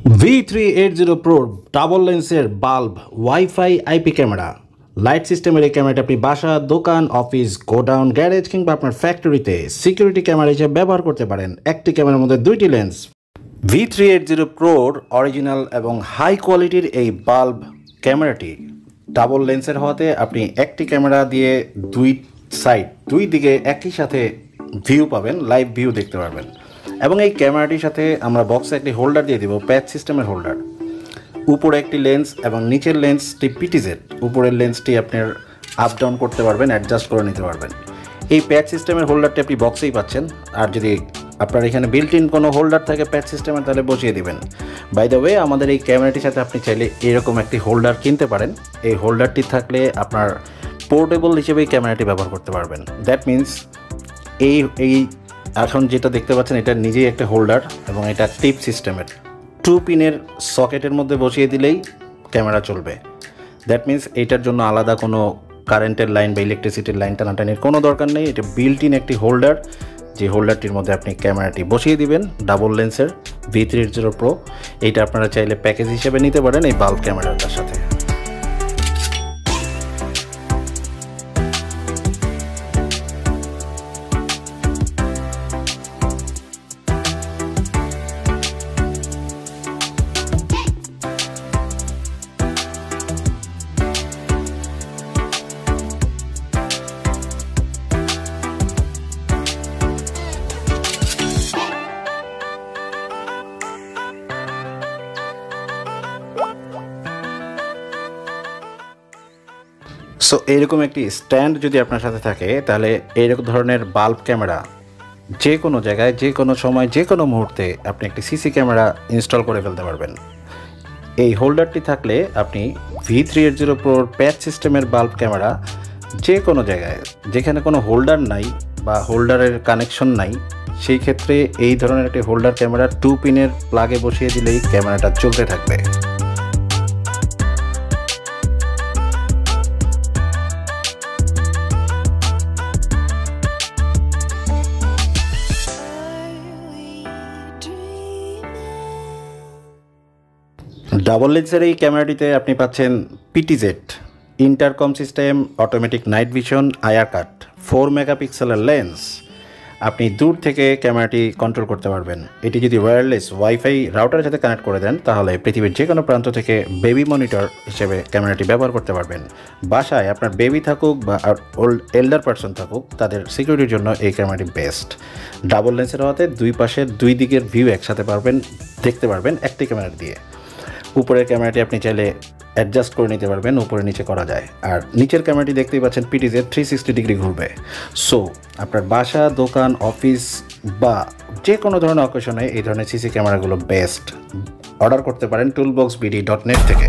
V380 Pro double লেন্সের bulb wifi IP camera light সিস্টেমের এই ক্যামেরাটা আপনি বাসা, দোকান, অফিস, গোডাউন, গ্যারেজ কিংবা আপনার ফ্যাক্টরিতে সিকিউরিটি ক্যামেরা হিসেবে ব্যবহার করতে পারেন। একটি ক্যামেরার মধ্যে দুইটি লেন্স। V380 Proর অরিজিনাল এবং হাই কোয়ালিটির এই বাল্ব ক্যামেরাটি ডাবল লেন্সের হওয়াতে আপনি একটি ক্যামেরা দিয়ে দুই দিকে একই সাথে ভিউ পাবেন, লাইভ ভিউ দেখতে পারবেন। এবং এই ক্যামেরাটির সাথে আমরা বক্সে একটি হোল্ডার দিয়ে দিব, প্যাচ সিস্টেমের হোল্ডার। উপরে একটি লেন্স এবং নিচের লেন্সটি পিটিজেড। উপরের লেন্সটি আপনার আপ ডাউন করতে পারবেন, অ্যাডজাস্ট করে নিতে পারবেন। এই প্যাচ সিস্টেমের হোল্ডারটি আপনি বক্সেই পাচ্ছেন। আর যদি আপনার এখানে বিল্ট ইন কোনো হোল্ডার থাকে প্যাচ সিস্টেমের, তাহলে বসিয়ে দিবেন। বাই দ্য ওয়ে, আমাদের এই ক্যামেরাটির সাথে আপনি চাইলে এরকম একটি হোল্ডার কিনতে পারেন। এই হোল্ডারটি থাকলে আপনার পোর্টেবল হিসেবেই ক্যামেরাটি ব্যবহার করতে পারবেন। দ্যাট মিনস এই এখন যেটা দেখতে পাচ্ছেন এটা নিজেই একটা হোল্ডার এবং এটা টিপ সিস্টেমের। 2 পিনের সকেটের মধ্যে বসিয়ে দিলেই ক্যামেরা চলবে। দ্যাট মিনস এইটার জন্য আলাদা কোনো কারেন্টের লাইন বা ইলেকট্রিসিটির লাইন টানাটানির কোনো দরকার নেই। এটা বিল্ট ইন একটি হোল্ডার, যে হোল্ডারটির মধ্যে আপনি ক্যামেরাটি বসিয়ে দিবেন। ডাবল লেন্সের V380 Pro, এইটা আপনারা চাইলে প্যাকেজ হিসেবে নিতে পারেন এই বাল্ব ক্যামেরাটার সাথে। সো এইরকম একটি স্ট্যান্ড যদি আপনার সাথে থাকে, তাহলে এইরকম ধরনের বাল্ব ক্যামেরা যে কোনো জায়গায়, যে কোনো সময়, যে কোনো মুহূর্তে আপনি একটি সিসি ক্যামেরা ইনস্টল করে ফেলতে পারবেন। এই হোল্ডারটি থাকলে আপনি V380 Proর প্যাচ সিস্টেমের বাল্ব ক্যামেরা যে কোনো জায়গায়, যেখানে কোনো হোল্ডার নাই বা হোল্ডারের কানেকশন নাই, সেই ক্ষেত্রে এই ধরনের একটি হোল্ডার ক্যামেরা 2 পিনের প্লাগে বসিয়ে দিলেই ক্যামেরাটা চলতে থাকবে। ডাবল লেন্সের এই ক্যামেরাটিতে আপনি পাচ্ছেন PTZ intercom system, automatic night vision, IR cut, 4 মেগাপিক্সেলের লেন্স। আপনি দূর থেকে ক্যামেরাটি কন্ট্রোল করতে পারবেন। এটি যদি ওয়্যারলেস ওয়াইফাই রাউটারের সাথে কানেক্ট করে দেন, তাহলে পৃথিবীর যে কোনো প্রান্ত থেকে বেবি মনিটর হিসেবে ক্যামেরাটি ব্যবহার করতে পারবেন। বাসায় আপনার বেবি থাকুক বা এল্ডার পারসন থাকুক, তাদের সিকিউরিটির জন্য এই ক্যামেরাটি বেস্ট। ডাবল লেন্সের হওয়াতে দুই দিকের ভিউ একসাথে দেখতে পারবেন একটি ক্যামেরা দিয়ে। উপরের ক্যামেরাটি আপনি চাইলে অ্যাডজাস্ট করে নিতে পারবেন, উপরে নিচে করা যায়। আর নিচের ক্যামেরাটি দেখতেই পাচ্ছেন পিটিজেড, 360 ডিগ্রি ঘুরবে। সো আপনার বাসা, দোকান, অফিস বা যে কোনো ধরনের অকেশনে এই ধরনের সিসি ক্যামেরাগুলো বেস্ট। অর্ডার করতে পারেন toolboxbd.net থেকে।